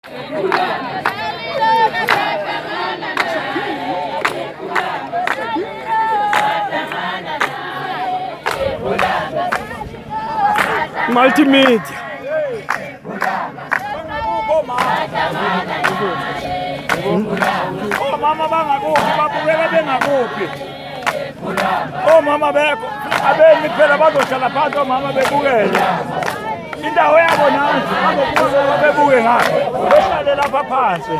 Multimedia. Omama bangakuphi babukela bengakuphi. Omama abemi phela bazohlala phansi omama bebukele. Indawo yabo nansi bazobuka bebuke ngapha. Behlale lapha phansi.